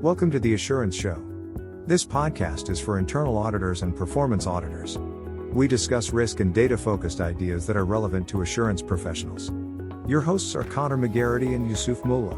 Welcome to the Assurance Show. This podcast is for internal auditors and performance auditors. We discuss risk and data-focused ideas that are relevant to assurance professionals. Your hosts are Connor McGarity and Yusuf Mullah.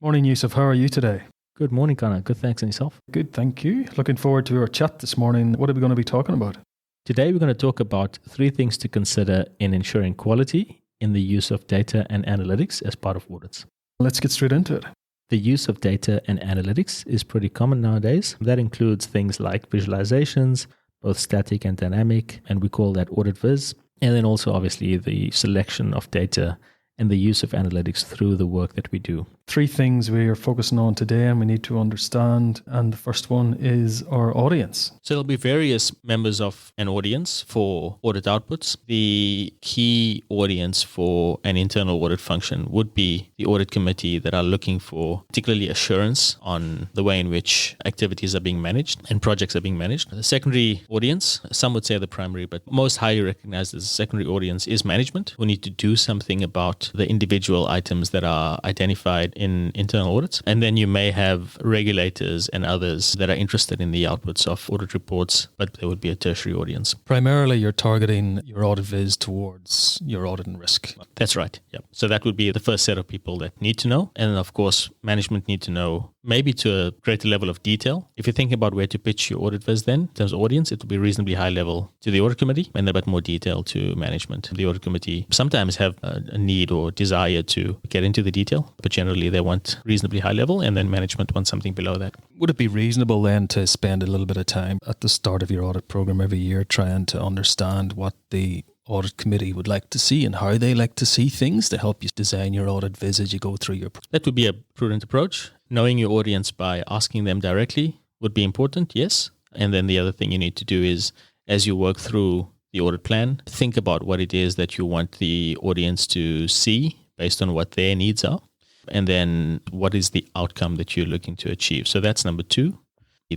Morning, Yusuf. How are you today? Good morning, Connor. Good, thanks. And yourself? Good, thank you. Looking forward to our chat this morning. What are we going to be talking about? Today, we're going to talk about 3 things to consider in ensuring quality in the use of data and analytics as part of audits. Let's get straight into it. The use of data and analytics is pretty common nowadays. That includes things like visualizations, both static and dynamic, and we call that audit viz. And then also, obviously, the selection of data and the use of analytics through the work that we do. 3 things we are focusing on today and we need to understand. And the first one is our audience. So there'll be various members of an audience for audit outputs. The key audience for an internal audit function would be the audit committee that are looking for particularly assurance on the way in which activities are being managed and projects are being managed. The secondary audience, some would say the primary, but most highly recognized as a secondary audience is management, who need to do something about the individual items that are identified in internal audits. And then you may have regulators and others that are interested in the outputs of audit reports, but there would be a tertiary audience. Primarily, you're targeting your audit viz towards your audit and risk. That's right. Yeah. So that would be the first set of people that need to know. And then, of course, management need to know maybe to a greater level of detail. If you're thinking about where to pitch your audit viz then, in terms of audience, it will be reasonably high level to the audit committee and a bit more detail to management. The audit committee sometimes have a need or desire to get into the detail, but generally they want reasonably high level, and then management wants something below that. Would it be reasonable then to spend a little bit of time at the start of your audit program every year trying to understand what the audit committee would like to see and how they like to see things to help you design your audit viz as you go through your... That would be a prudent approach. Knowing your audience by asking them directly would be important, yes. And then the other thing you need to do is, as you work through the audit plan, think about what it is that you want the audience to see based on what their needs are. And then what is the outcome that you're looking to achieve? So that's number 2.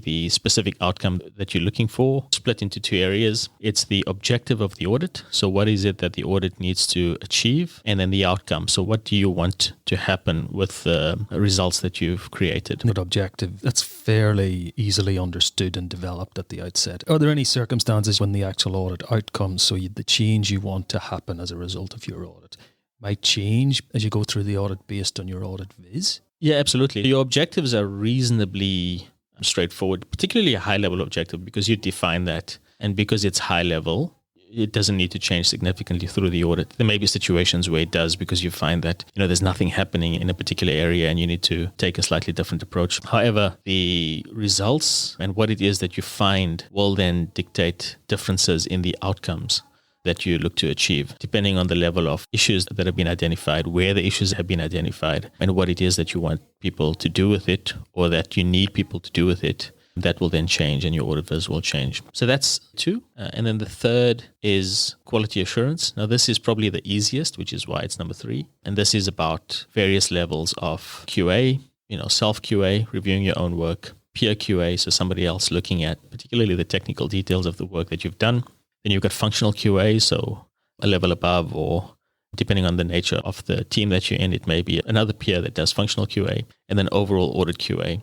The specific outcome that you're looking for, split into 2 areas. It's the objective of the audit. So what is it that the audit needs to achieve? And then the outcome. So what do you want to happen with the results that you've created? That objective, that's fairly easily understood and developed at the outset. Are there any circumstances when the actual audit outcomes, so the change you want to happen as a result of your audit, might change as you go through the audit based on your audit viz? Yeah, absolutely. Your objectives are reasonably straightforward, particularly a high-level objective, because you define that. And because it's high-level, it doesn't need to change significantly through the audit. There may be situations where it does because you find that there's nothing happening in a particular area and you need to take a slightly different approach. However, the results and what it is that you find will then dictate differences in the outcomes that you look to achieve, depending on the level of issues that have been identified, where the issues have been identified, and what it is that you want people to do with it, or that you need people to do with it. That will then change and your audit viz will change. So that's 2. And then the third is quality assurance. Now, this is probably the easiest, which is why it's number 3. And this is about various levels of QA, self-QA, reviewing your own work, peer QA, so somebody else looking at particularly the technical details of the work that you've done. Then you've got functional QA, so a level above, or depending on the nature of the team that you're in, it may be another peer that does functional QA, and then overall audit QA.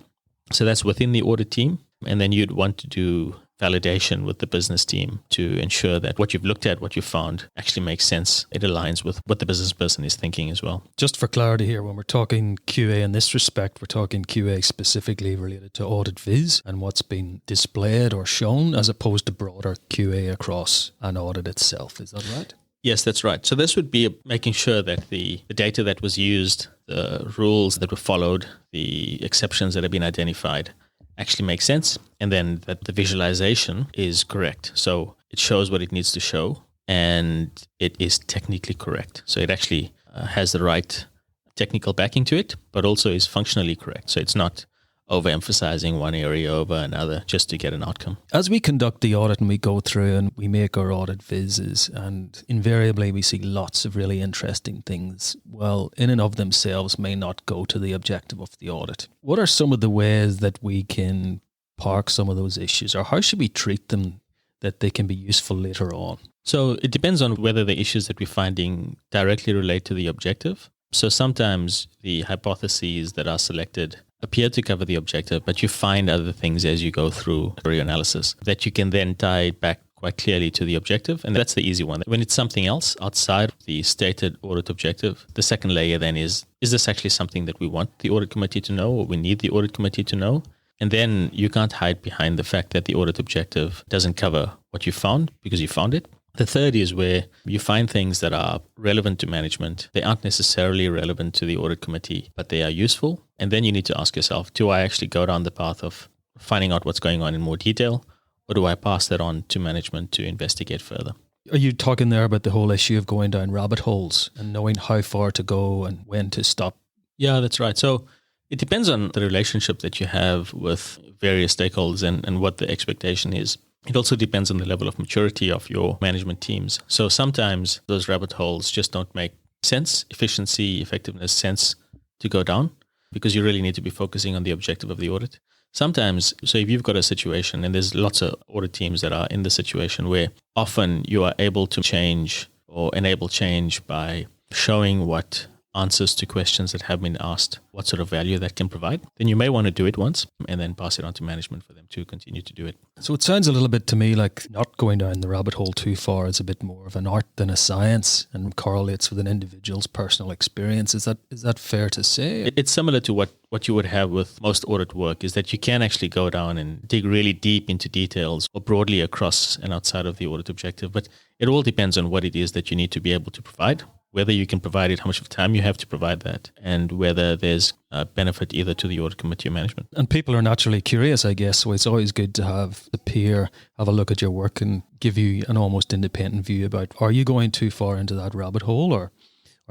So that's within the audit team. And then you'd want to do validation with the business team to ensure that what you've looked at, what you've found, actually makes sense. It aligns with what the business person is thinking as well. Just for clarity here, when we're talking QA in this respect, we're talking QA specifically related to audit viz and what's been displayed or shown, as opposed to broader QA across an audit itself. Is that right? Yes, that's right. So this would be making sure that the data that was used, the rules that were followed, the exceptions that have been identified actually make sense, and then that the visualization is correct. So it shows what it needs to show, and it is technically correct. So it actually has the right technical backing to it, but also is functionally correct. So it's not overemphasizing one area over another just to get an outcome. As we conduct the audit and we go through and we make our audit vizes, and invariably we see lots of really interesting things, well, in and of themselves may not go to the objective of the audit. What are some of the ways that we can park some of those issues, or how should we treat them that they can be useful later on? So it depends on whether the issues that we're finding directly relate to the objective. So sometimes the hypotheses that are selected appear to cover the objective, but you find other things as you go through your analysis that you can then tie back quite clearly to the objective. And that's the easy one. When it's something else outside the stated audit objective, the second layer then is this actually something that we want the audit committee to know, or we need the audit committee to know? And then you can't hide behind the fact that the audit objective doesn't cover what you found because you found it. The third is where you find things that are relevant to management. They aren't necessarily relevant to the audit committee, but they are useful. And then you need to ask yourself, do I actually go down the path of finding out what's going on in more detail, or do I pass that on to management to investigate further? Are you talking there about the whole issue of going down rabbit holes and knowing how far to go and when to stop? Yeah, that's right. So it depends on the relationship that you have with various stakeholders and what the expectation is. It also depends on the level of maturity of your management teams. So sometimes those rabbit holes just don't make sense, efficiency, effectiveness, sense to go down, because you really need to be focusing on the objective of the audit. Sometimes, so if you've got a situation, and there's lots of audit teams that are in the situation where often you are able to change or enable change by showing what answers to questions that have been asked, what sort of value that can provide, then you may want to do it once and then pass it on to management for them to continue to do it. So it sounds a little bit to me like not going down the rabbit hole too far is a bit more of an art than a science and correlates with an individual's personal experience. Is that fair to say? It's similar to what you would have with most audit work, is that you can actually go down and dig really deep into details or broadly across and outside of the audit objective. But it all depends on what it is that you need to be able to provide, whether you can provide it, how much of time you have to provide that, and whether there's a benefit either to the audit committee or management. And people are naturally curious, I guess, so it's always good to have the peer have a look at your work and give you an almost independent view about, are you going too far into that rabbit hole, or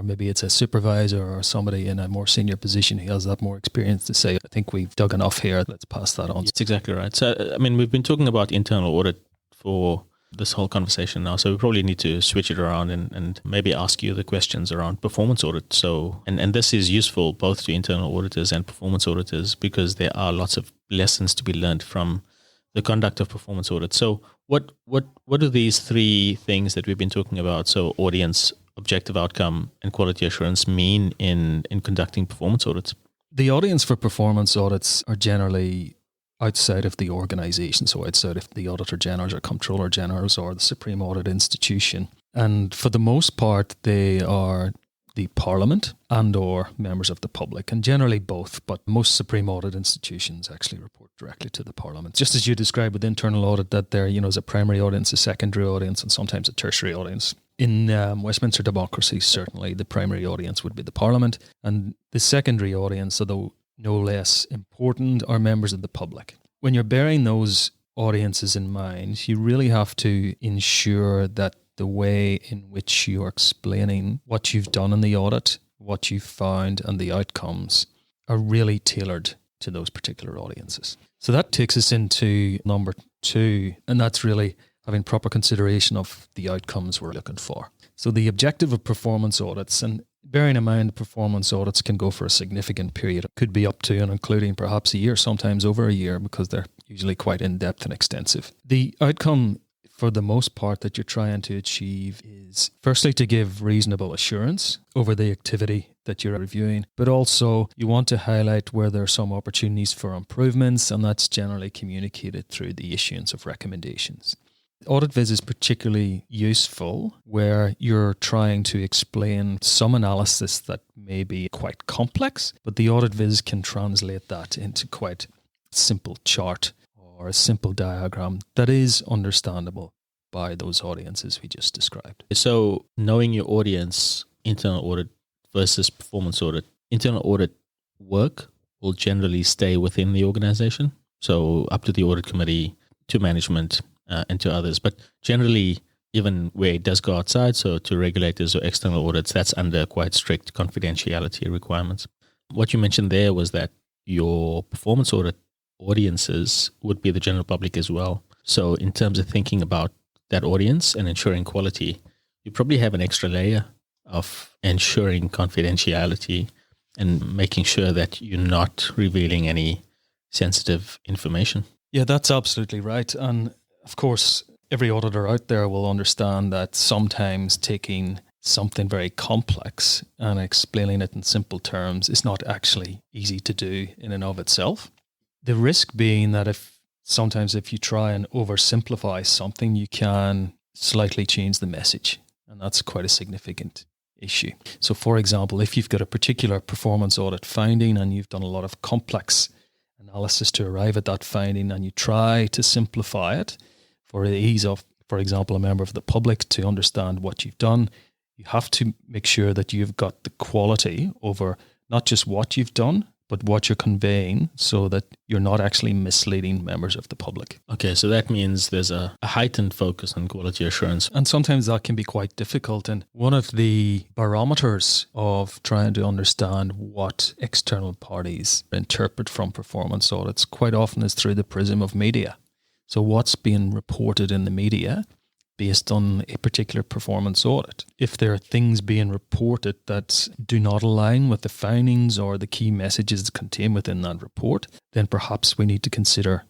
maybe it's a supervisor or somebody in a more senior position who has that more experience to say, I think we've dug enough here, let's pass that on. That's exactly right. So, I mean, we've been talking about internal audit for this whole conversation now, so we probably need to switch it around and maybe ask you the questions around performance audit. So, and this is useful both to internal auditors and performance auditors, because there are lots of lessons to be learned from the conduct of performance audit. So what do these three things that we've been talking about, so audience, objective outcome, and quality assurance, mean in conducting performance audits? The audience for performance audits are generally outside of the organisation, so outside of the Auditor Generals or Controller Generals or the Supreme Audit Institution. And for the most part, they are the Parliament and or members of the public, and generally both, but most Supreme Audit institutions actually report directly to the Parliament. Just as you described with internal audit, that there, is a primary audience, a secondary audience, and sometimes a tertiary audience. In Westminster democracy, certainly the primary audience would be the Parliament, and the secondary audience, although no less important, are members of the public. When you're bearing those audiences in mind, you really have to ensure that the way in which you're explaining what you've done in the audit, what you've found, and the outcomes are really tailored to those particular audiences. So that takes us into number 2, and that's really having proper consideration of the outcomes we're looking for. So the objective of performance audits, and bearing in mind performance audits can go for a significant period. It could be up to and including perhaps a year, sometimes over a year, because they're usually quite in-depth and extensive. The outcome, for the most part, that you're trying to achieve is firstly to give reasonable assurance over the activity that you're reviewing, but also you want to highlight where there are some opportunities for improvements, and that's generally communicated through the issuance of recommendations. Audit viz is particularly useful where you're trying to explain some analysis that may be quite complex, but the audit viz can translate that into quite a simple chart or a simple diagram that is understandable by those audiences we just described. So knowing your audience, internal audit versus performance audit, internal audit work will generally stay within the organization. So up to the audit committee, to management, and to others. But generally, even where it does go outside, so to regulators or external audits, that's under quite strict confidentiality requirements. What you mentioned there was that your performance audit audiences would be the general public as well. So in terms of thinking about that audience and ensuring quality, you probably have an extra layer of ensuring confidentiality and making sure that you're not revealing any sensitive information. Yeah, that's absolutely right. And of course, every auditor out there will understand that sometimes taking something very complex and explaining it in simple terms is not actually easy to do in and of itself. The risk being that if you try and oversimplify something, you can slightly change the message. And that's quite a significant issue. So for example, if you've got a particular performance audit finding and you've done a lot of complex analysis to arrive at that finding and you try to simplify it for the ease of, for example, a member of the public to understand what you've done, you have to make sure that you've got the quality over not just what you've done, but what you're conveying so that you're not actually misleading members of the public. Okay, so that means there's a heightened focus on quality assurance. And sometimes that can be quite difficult. And one of the barometers of trying to understand what external parties interpret from performance audits quite often is through the prism of media. So what's being reported in the media based on a particular performance audit. If there are things being reported that do not align with the findings or the key messages contained within that report, then perhaps we need to consider,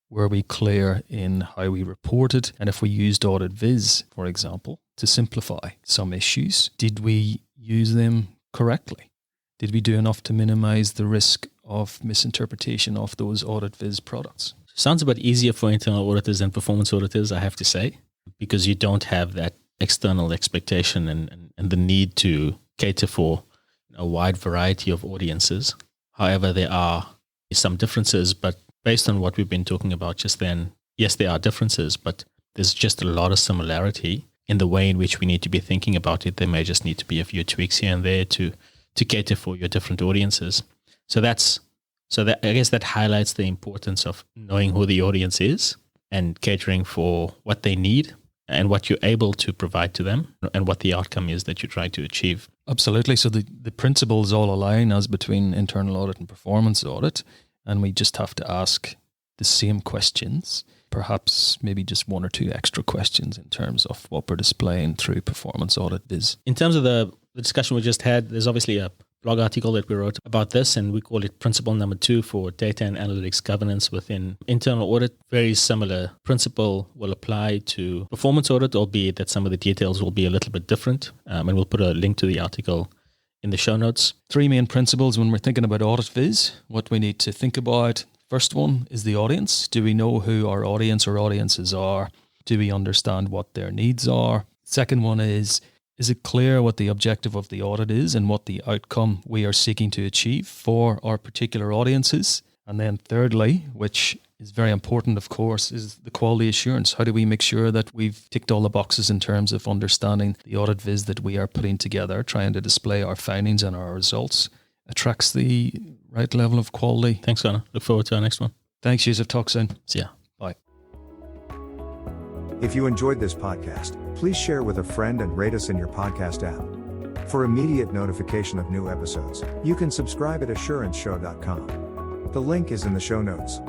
were we clear in how we reported? And if we used Audit Viz, for example, to simplify some issues, did we use them correctly? Did we do enough to minimize the risk of misinterpretation of those Audit Viz products? Sounds a bit easier for internal auditors than performance auditors, I have to say, because you don't have that external expectation and the need to cater for a wide variety of audiences. However, there are some differences, but based on what we've been talking about just then, yes, there are differences, but there's just a lot of similarity in the way in which we need to be thinking about it. There may just need to be a few tweaks here and there to cater for your different audiences. So that I guess that highlights the importance of knowing who the audience is and catering for what they need and what you're able to provide to them and what the outcome is that you're trying to achieve. Absolutely. So the principles all align as between internal audit and performance audit, and we just have to ask the same questions, perhaps maybe just one or two extra questions in terms of what we're displaying through performance audit Viz. In terms of the discussion we just had, there's obviously a blog article that we wrote about this, and we call it principle number 2 for data and analytics governance within internal audit. Very similar principle will apply to performance audit, albeit that some of the details will be a little bit different. And we'll put a link to the article in the show notes. 3 main principles when we're thinking about Audit Viz, what we need to think about. First one is the audience. Do we know who our audience or audiences are? Do we understand what their needs are? Second one is it clear what the objective of the audit is and what the outcome we are seeking to achieve for our particular audiences? And then thirdly, which is very important, of course, is the quality assurance. How do we make sure that we've ticked all the boxes in terms of understanding the Audit Viz that we are putting together, trying to display our findings and our results, attracts the right level of quality? Thanks, Connor. Look forward to our next one. Thanks, Yusuf. Talk soon. See ya. Bye. If you enjoyed this podcast, please share with a friend and rate us in your podcast app. For immediate notification of new episodes, you can subscribe at assuranceshow.com. The link is in the show notes.